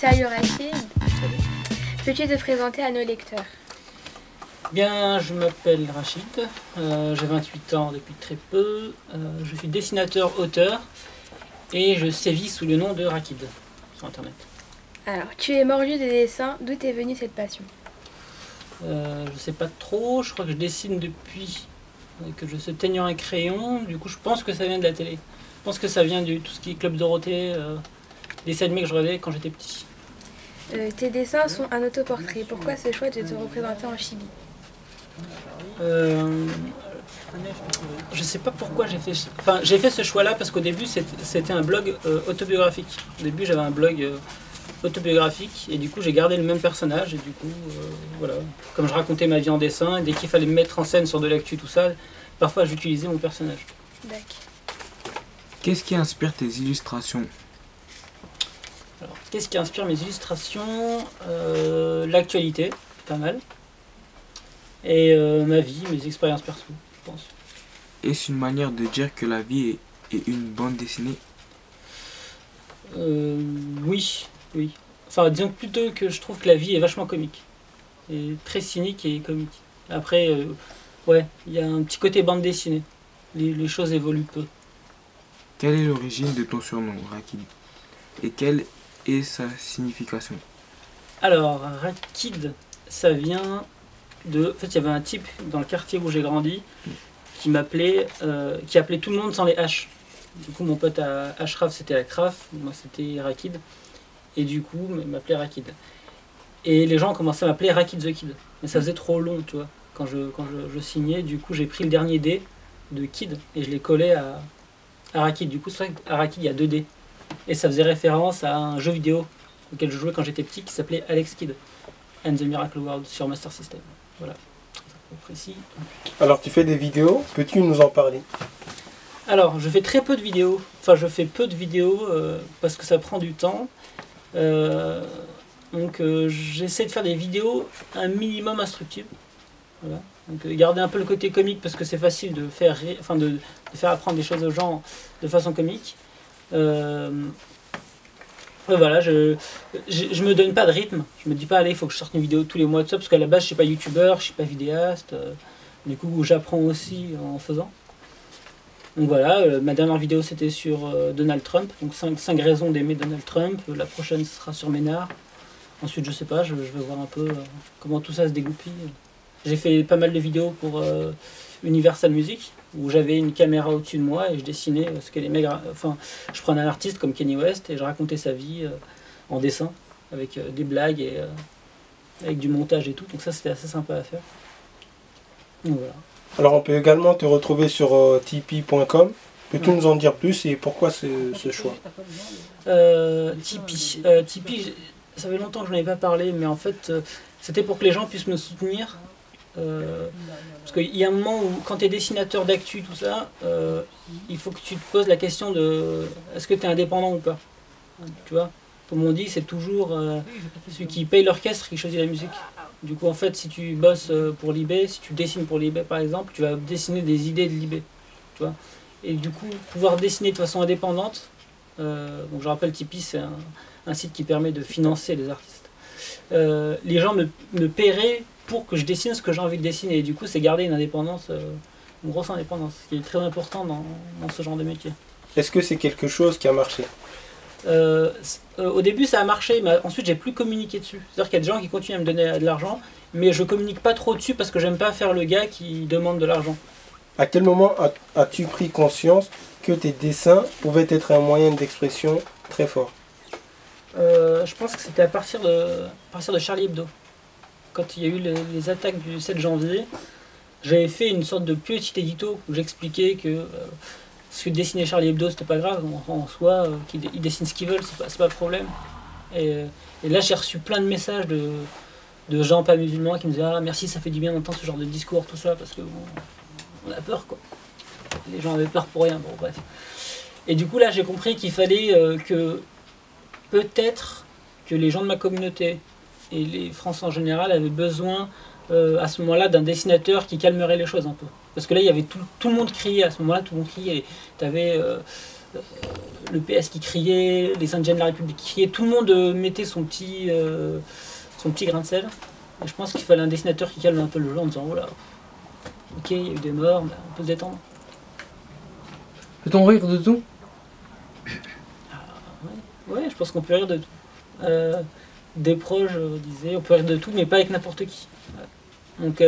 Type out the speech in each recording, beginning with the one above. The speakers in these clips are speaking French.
Salut Rachid, peux-tu te présenter à nos lecteurs? Bien, je m'appelle Rachid, j'ai 28 ans depuis très peu, je suis dessinateur-auteur et je sévis sous le nom de Rakid sur internet. Alors, tu es mordu de dessin, d'où t'es venue cette passion? Je sais pas trop, je crois que je dessine depuis que je sais tenir un crayon, du coup je pense que ça vient de la télé. Je pense que ça vient de tout ce qui est Club Dorothée, des dessins animés que je regardais quand j'étais petit. Tes dessins sont un autoportrait, pourquoi ce choix de te représenter en chibi? Je sais pas pourquoi j'ai fait ce choix-là parce qu'au début c'était un blog autobiographique. Au début j'avais un blog autobiographique et du coup j'ai gardé le même personnage et du coup voilà, comme je racontais ma vie en dessin et dès qu'il fallait me mettre en scène sur de l'actu tout ça, parfois j'utilisais mon personnage. D'accord. Qu'est-ce qui inspire tes illustrations? Alors, qu'est-ce qui inspire mes illustrations? L'actualité, pas mal. Et ma vie, mes expériences perso, je pense. Est-ce une manière de dire que la vie est une bande dessinée? Oui. Enfin, disons plutôt que je trouve que la vie est vachement comique. Et très cynique et comique. Après, ouais, il y a un petit côté bande dessinée. Les choses évoluent peu. Quelle est l'origine de ton surnom, Rakid? Et quelle est sa signification? Alors, Rakid, ça vient de... En fait, il y avait un type dans le quartier où j'ai grandi qui m'appelait, qui appelait tout le monde sans les H. Du coup, mon pote à Ashraf, c'était la Kraf, moi c'était Rakid. Et du coup, il m'appelait Rakid. Et les gens commençaient à m'appeler Rakid the Kid. Mais ça faisait trop long, tu vois, quand je signais. Du coup, j'ai pris le dernier D de Kid et je l'ai collé à Rakid. Du coup, c'est vrai qu'à Rakid, il y a 2 D. Et ça faisait référence à un jeu vidéo auquel je jouais quand j'étais petit qui s'appelait Alex Kidd and the Miracle World sur Master System. Voilà, c'est précis. Alors tu fais des vidéos, peux-tu nous en parler? Alors, je fais très peu de vidéos. Enfin, je fais peu de vidéos parce que ça prend du temps. Donc, j'essaie de faire des vidéos un minimum instructives. Voilà. Donc, garder un peu le côté comique parce que c'est facile de faire, de faire apprendre des choses aux gens de façon comique. Voilà, je me donne pas de rythme. Je me dis pas, allez, il faut que je sorte une vidéo tous les mois de ça parce qu'à la base, je suis pas youtubeur, je suis pas vidéaste. Du coup, j'apprends aussi en faisant. Donc voilà, ma dernière vidéo c'était sur Donald Trump, donc 5 raisons d'aimer Donald Trump. La prochaine sera sur Ménard. Ensuite, je sais pas, je vais voir un peu comment tout ça se dégoupille. J'ai fait pas mal de vidéos pour Universal Music, où j'avais une caméra au-dessus de moi et je dessinais ce que les mecs. Enfin, je prenais un artiste comme Kanye West et je racontais sa vie en dessin, avec des blagues et avec du montage et tout. Donc ça, c'était assez sympa à faire. Donc voilà. Alors on peut également te retrouver sur tipeee.com. Peux-tu nous en dire plus et pourquoi ce choix? Tipeee, ça fait longtemps que je n'en ai pas parlé, mais en fait, c'était pour que les gens puissent me soutenir. Parce qu'il y a un moment où, quand tu es dessinateur d'actu, tout ça, il faut que tu te poses la question de est-ce que tu es indépendant ou pas? Tu vois, comme on dit, c'est toujours celui qui paye l'orchestre qui choisit la musique. Du coup, en fait, si tu bosses pour l'IB, si tu dessines pour l'IB par exemple, tu vas dessiner des idées de l'IB. Tu vois, et du coup, pouvoir dessiner de façon indépendante, donc je rappelle, Tipeee, c'est un site qui permet de financer les artistes. Les gens me paieraient pour que je dessine ce que j'ai envie de dessiner. Et du coup, c'est garder une indépendance, une grosse indépendance, ce qui est très important dans ce genre de métier. Est-ce que c'est quelque chose qui a marché? Au début, ça a marché, mais ensuite, j'ai plus communiqué dessus. C'est-à-dire qu'il y a des gens qui continuent à me donner de l'argent, mais je communique pas trop dessus parce que j'aime pas faire le gars qui demande de l'argent. À quel moment as-tu pris conscience que tes dessins pouvaient être un moyen d'expression très fort? Je pense que c'était à partir de Charlie Hebdo. Quand il y a eu les attaques du 7 janvier, j'avais fait une sorte de petit édito où j'expliquais que ce que dessinait Charlie Hebdo, c'était pas grave, en soi, qu'ils dessinent ce qu'ils veulent, c'est pas le problème. Et là, j'ai reçu plein de messages de gens pas musulmans qui me disaient « Ah, merci, ça fait du bien d'entendre ce genre de discours, tout ça, parce que bon, on a peur, quoi. » Les gens avaient peur pour rien, bon, bref. Et du coup, là, j'ai compris qu'il fallait que peut-être que les gens de ma communauté et les Français en général avaient besoin à ce moment-là d'un dessinateur qui calmerait les choses un peu. Parce que là, il y avait tout le monde criait à ce moment-là, tout le monde criait. Tu avais le PS qui criait, les Indiens de la République qui criaient, tout le monde mettait son petit grain de sel. Et je pense qu'il fallait un dessinateur qui calme un peu le jeu en disant, oh là, ok, il y a eu des morts, mais on peut se détendre. Peut-on rire de tout? Ouais, je pense qu'on peut rire de tout. Des proches disaient, on peut rire de tout, mais pas avec n'importe qui. Voilà. Donc,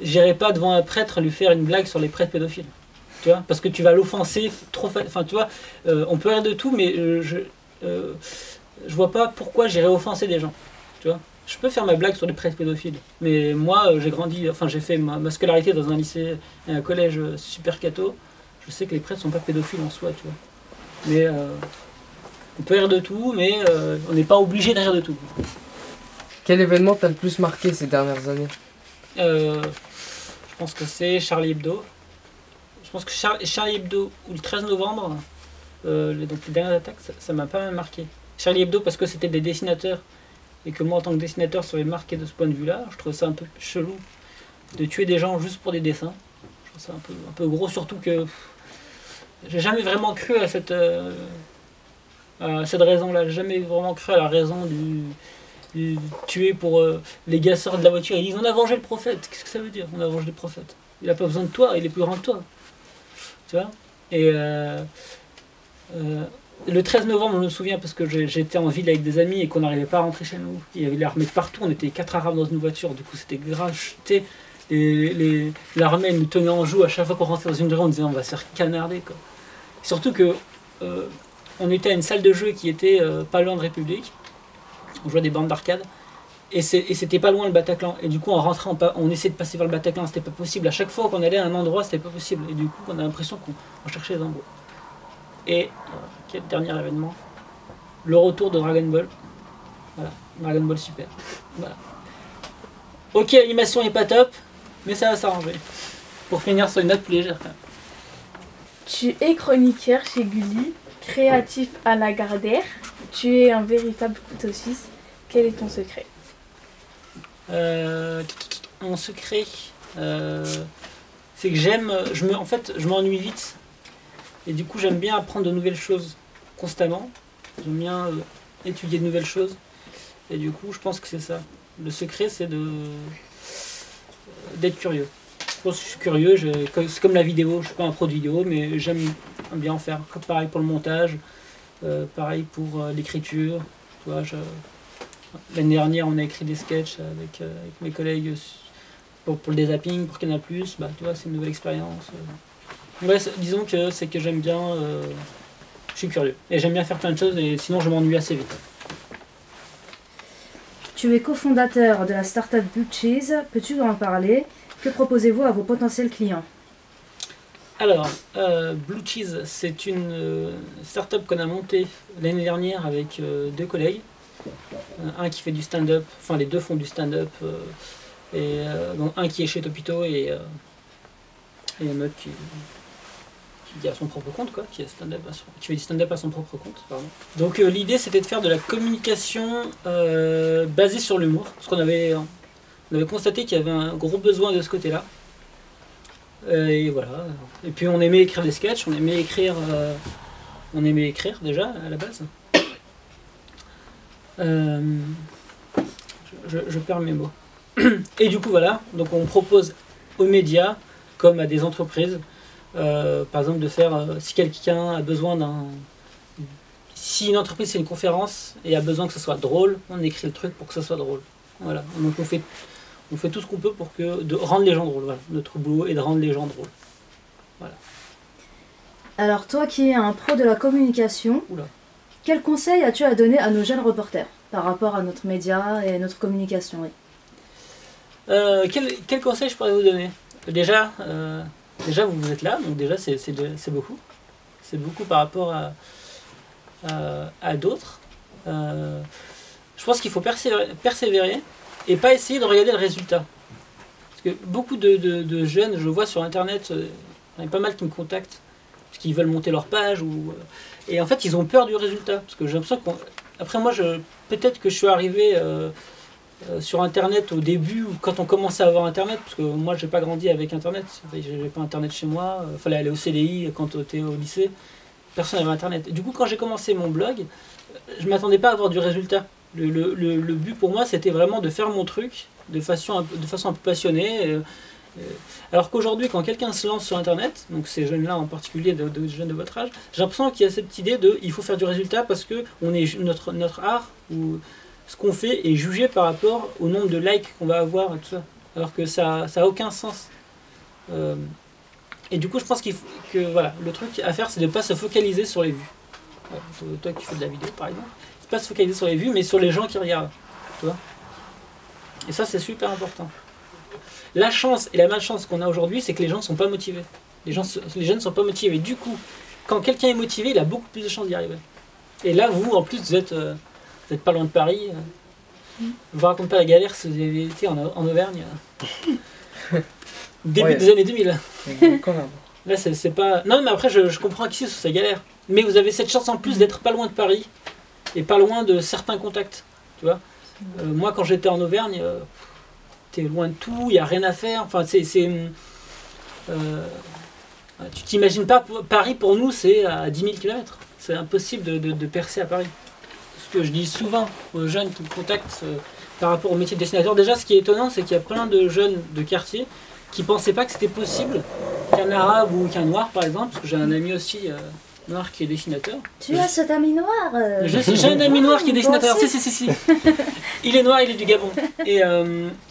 j'irai pas devant un prêtre lui faire une blague sur les prêtres pédophiles. Tu vois, parce que tu vas l'offenser trop. Enfin, tu vois, on peut rire de tout, mais je vois pas pourquoi j'irais offenser des gens. Tu vois, je peux faire ma blague sur les prêtres pédophiles, mais moi, j'ai grandi, enfin, j'ai fait ma scolarité dans un lycée et un collège super catho. Je sais que les prêtres sont pas pédophiles en soi, tu vois. Mais on peut rire de tout, mais on n'est pas obligé de rire de tout. Quel événement t'a le plus marqué ces dernières années? Je pense que c'est Charlie Hebdo. Je pense que Charlie Hebdo ou le 13 novembre, donc les dernières attaques, ça m'a pas mal marqué. Charlie Hebdo parce que c'était des dessinateurs et que moi en tant que dessinateur ça m'avait marqué de ce point de vue-là. Je trouve ça un peu chelou de tuer des gens juste pour des dessins. Je trouve ça un peu gros, surtout que j'ai jamais vraiment cru à cette raison-là. J'ai jamais vraiment cru à la raison du tuer pour les gars sortent de la voiture. Ils disent on a vengé le prophète. Qu'est-ce que ça veut dire? On a vengé le prophète. Il a pas besoin de toi, il est plus grand que toi. Tu vois? Et le 13 novembre, je me souviens parce que j'étais en ville avec des amis et qu'on n'arrivait pas à rentrer chez nous. Il y avait l'armée de partout, on était 4 Arabes dans une voiture, du coup c'était grave. L'armée nous tenait en joue à chaque fois qu'on rentrait dans une rue, on disait on va se faire canarder, quoi. Surtout que on était à une salle de jeu qui était pas loin de République. On jouait des bandes d'arcade. Et c'était pas loin le Bataclan. Et du coup, en rentrant, on essayait de passer vers le Bataclan, c'était pas possible. À chaque fois qu'on allait à un endroit, c'était pas possible. Et du coup, on a l'impression qu'on cherchait les embrouilles. Et quel dernier événement? Le retour de Dragon Ball. Voilà, Dragon Ball Super. Voilà. Ok, l'animation est pas top, mais ça va s'arranger. Pour finir sur une note plus légère, quand même. Tu es chroniqueur chez Gulli, créatif à Lagardère. Tu es un véritable couteau suisse. Quel est ton secret? Mon secret, c'est que en fait, je m'ennuie vite. Et du coup, j'aime bien apprendre de nouvelles choses constamment. J'aime bien étudier de nouvelles choses. Et du coup, je pense que c'est ça. Le secret, c'est d'être curieux. Je pense que je suis curieux. C'est comme la vidéo. Je ne suis pas un pro de vidéo, mais j'aime bien en faire. Pareil pour le montage. Pareil pour l'écriture. Tu vois, l'année dernière, on a écrit des sketchs avec mes collègues pour le dézapping, pour Canal+. Bah, tu vois, c'est une nouvelle expérience. Ouais, disons que c'est que j'aime bien. Je suis curieux. Et j'aime bien faire plein de choses, et sinon je m'ennuie assez vite. Tu es cofondateur de la startup Blue Cheese. Peux-tu nous en parler? Que proposez-vous à vos potentiels clients? Alors, Blue Cheese, c'est une startup qu'on a montée l'année dernière avec 2 collègues. Un qui fait du stand-up, enfin les 2 font du stand-up, et donc un qui est chez Topito et un autre qui a son propre compte, quoi, qui fait du stand-up à son propre compte. Pardon. Donc l'idée c'était de faire de la communication basée sur l'humour, parce qu'on avait constaté qu'il y avait un gros besoin de ce côté-là. Et voilà. Et puis on aimait écrire des sketchs, on aimait écrire déjà à la base. Je perds mes mots. Et du coup voilà, donc on propose aux médias comme à des entreprises, par exemple de faire, si quelqu'un a besoin si une entreprise fait une conférence et a besoin que ce soit drôle, on écrit le truc pour que ce soit drôle. Voilà, donc on fait tout ce qu'on peut pour de rendre les gens drôles. Voilà. Notre boulot est de rendre les gens drôles. Voilà. Alors toi qui es un pro de la communication, quel conseil as-tu à donner à nos jeunes reporters par rapport à notre média et notre communication? Oui. Quel conseil je pourrais vous donner? Déjà, vous êtes là, donc déjà c'est beaucoup. C'est beaucoup par rapport à d'autres. Je pense qu'il faut persévérer et pas essayer de regarder le résultat. Parce que beaucoup de jeunes, je vois sur internet, il y en a pas mal qui me contactent parce qu'ils veulent monter leur page et en fait ils ont peur du résultat. Parce que j'ai l'impression après moi peut-être que je suis arrivé sur Internet au début, quand on commençait à avoir Internet, parce que moi j'ai pas grandi avec Internet, j'avais pas Internet chez moi, fallait aller au CDI quand on était au lycée, personne n'avait Internet. Et du coup quand j'ai commencé mon blog, je m'attendais pas à avoir du résultat. Le but pour moi c'était vraiment de faire mon truc de façon un peu passionnée. Alors qu'aujourd'hui quand quelqu'un se lance sur Internet, donc ces jeunes-là en particulier, de jeunes de votre âge, j'ai l'impression qu'il y a cette idée de il faut faire du résultat parce que notre art ou ce qu'on fait est jugé par rapport au nombre de likes qu'on va avoir et tout ça. Alors que ça a aucun sens. Et du coup, je pense que voilà, le truc à faire, c'est de ne pas se focaliser sur les vues. Toi qui fais de la vidéo, par exemple, c'est pas se focaliser sur les vues, mais sur les gens qui regardent. Tu vois ? Et ça, c'est super important. La chance et la malchance qu'on a aujourd'hui, c'est que les gens ne sont pas motivés. Les jeunes ne sont pas motivés. Du coup, quand quelqu'un est motivé, il a beaucoup plus de chances d'y arriver. Et là, vous, en plus, vous êtes pas loin de Paris. Je vous raconte pas la galère si vous avez été en Auvergne. Début des années 2000. Quand même. Là, c'est pas... Non, mais après, je comprends qu'ici, c'est galère. Mais vous avez cette chance en plus d'être pas loin de Paris et pas loin de certains contacts. Tu vois moi, quand j'étais en Auvergne, t'es loin de tout, il n'y a rien à faire. Enfin, tu t'imagines pas, Paris pour nous, c'est à 10 000 km. C'est impossible de percer à Paris. Ce que je dis souvent aux jeunes qui me contactent par rapport au métier de dessinateur, déjà ce qui est étonnant, c'est qu'il y a plein de jeunes de quartier qui ne pensaient pas que c'était possible qu'un arabe ou qu'un noir, par exemple, parce que j'ai un ami aussi noir qui est dessinateur. Tu as cet ami noir J'ai un ami noir qui est dessinateur, si. Il est noir, il est du Gabon. Et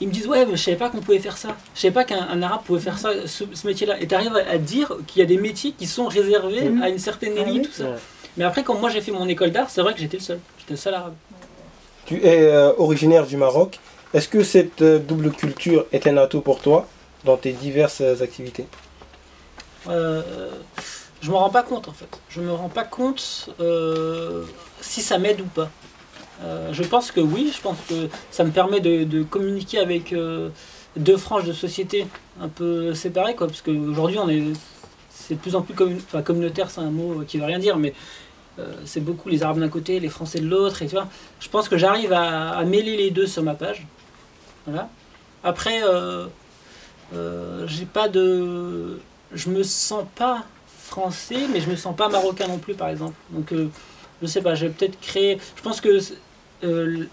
ils me disent, ouais, mais je savais pas qu'on pouvait faire ça. Je savais pas qu'un arabe pouvait faire ça, ce métier-là. Et tu arrives à dire qu'il y a des métiers qui sont réservés à une certaine élite, tout ça. Mais après, quand moi j'ai fait mon école d'art, c'est vrai que j'étais le seul. J'étais le seul arabe. Tu es originaire du Maroc. Est-ce que cette double culture est un atout pour toi dans tes diverses activités? Je m'en rends pas compte en fait. Je me rends pas compte si ça m'aide ou pas. Je pense que oui, je pense que ça me permet de communiquer avec deux franges de société un peu séparées, quoi, parce qu'aujourd'hui c'est de plus en plus communautaire, c'est un mot qui veut rien dire, mais c'est beaucoup les Arabes d'un côté, les Français de l'autre, et tu vois, je pense que j'arrive à mêler les deux sur ma page. Voilà. Après, je me sens pas français, mais je me sens pas marocain non plus, par exemple. Donc, je sais pas, j'ai peut-être créé. Je pense que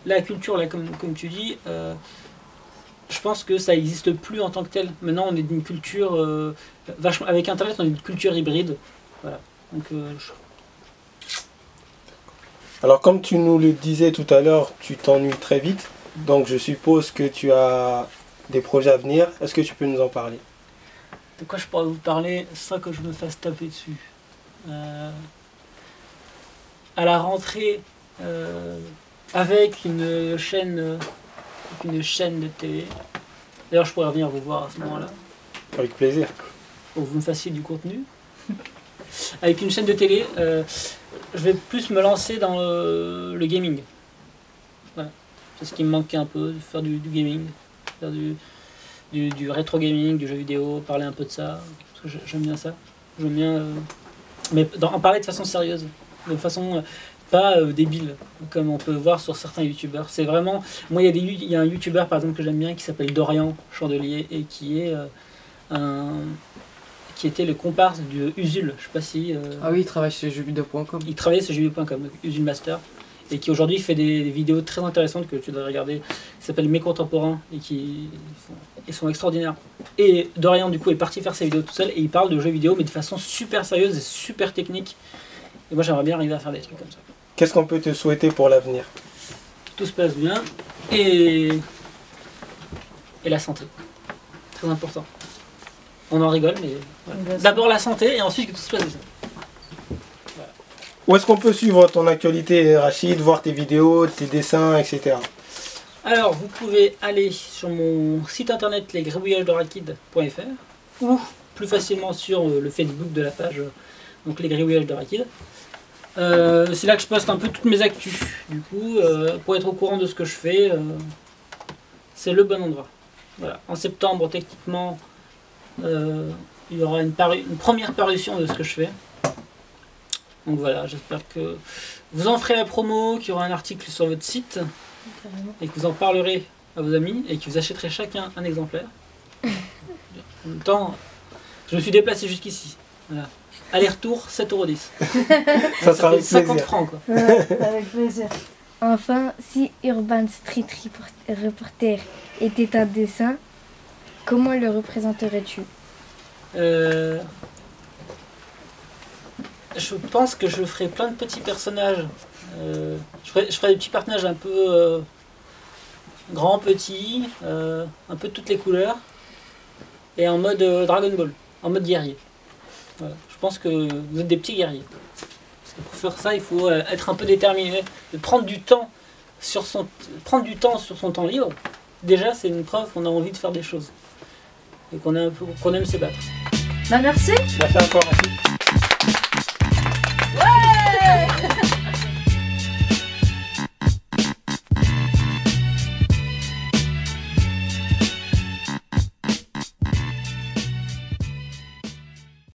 la culture, là, comme tu dis, je pense que ça n'existe plus en tant que tel. Maintenant, on est d'une culture vachement. Avec Internet, on est d'une culture hybride. Voilà. Donc, Alors, comme tu nous le disais tout à l'heure, tu t'ennuies très vite. Donc, je suppose que tu as des projets à venir. Est-ce que tu peux nous en parler? De quoi je pourrais vous parler sans que je me fasse taper dessus? À la rentrée, avec une chaîne de télé. D'ailleurs, je pourrais venir vous voir à ce moment-là. Avec plaisir. Pour que vous me fassiez du contenu. Avec une chaîne de télé, je vais plus me lancer dans le gaming. Voilà. C'est ce qui me manquait un peu, faire du gaming, faire du rétro gaming, du jeu vidéo, parler un peu de ça. Parce que j'aime bien ça. J'aime bien, mais en parler de façon sérieuse, de façon pas débile, comme on peut voir sur certains youtubeurs. C'est vraiment, moi il y a un youtubeur par exemple que j'aime bien qui s'appelle Dorian Chandelier et qui était le comparse de Usul. Je sais pas si. Ah oui, il travaille chez jeuxvideo.com. Il travaillait chez jeuxvideo.com, Usul Master, et qui aujourd'hui fait des vidéos très intéressantes que tu devrais regarder, qui s'appellent Mes Contemporains et qui sont extraordinaires. Et Dorian du coup est parti faire ses vidéos tout seul et il parle de jeux vidéo mais de façon super sérieuse et super technique. Et moi j'aimerais bien arriver à faire des trucs comme ça. Qu'est-ce qu'on peut te souhaiter pour l'avenir? Tout se passe bien et la santé. Très important. On en rigole mais voilà. D'abord la santé et ensuite que tout se passe bien. Où est-ce qu'on peut suivre ton actualité, Rachid, voir tes vidéos, tes dessins, etc. Alors, vous pouvez aller sur mon site internet lesgribouillagesderakid.fr ou plus facilement sur le Facebook de la page, donc les gribouillages de Rakid. C'est là que je poste un peu toutes mes actus. Du coup, pour être au courant de ce que je fais, c'est le bon endroit. Voilà. En septembre, techniquement, il y aura une première parution de ce que je fais. Donc voilà, j'espère que vous en ferez la promo, qu'il y aura un article sur votre site et que vous en parlerez à vos amis et que vous achèterez chacun un exemplaire. En même temps, je me suis déplacé jusqu'ici. Voilà. Aller-retour, 7,10 €. Ça sera fait avec 50 plaisir. francs, quoi. Avec plaisir. Enfin, si Urban Street Reporter était un dessin, comment le représenterais-tu? Je pense que je ferai plein de petits personnages. Je ferai des petits personnages un peu grands, petits, un peu de toutes les couleurs, et en mode Dragon Ball, en mode guerrier. Voilà. Je pense que vous êtes des petits guerriers. Parce que pour faire ça, il faut être un peu déterminé, prendre du temps sur son temps libre. Déjà, c'est une preuve qu'on a envie de faire des choses et qu'on aime se battre. Bah merci. Merci encore. Rachid.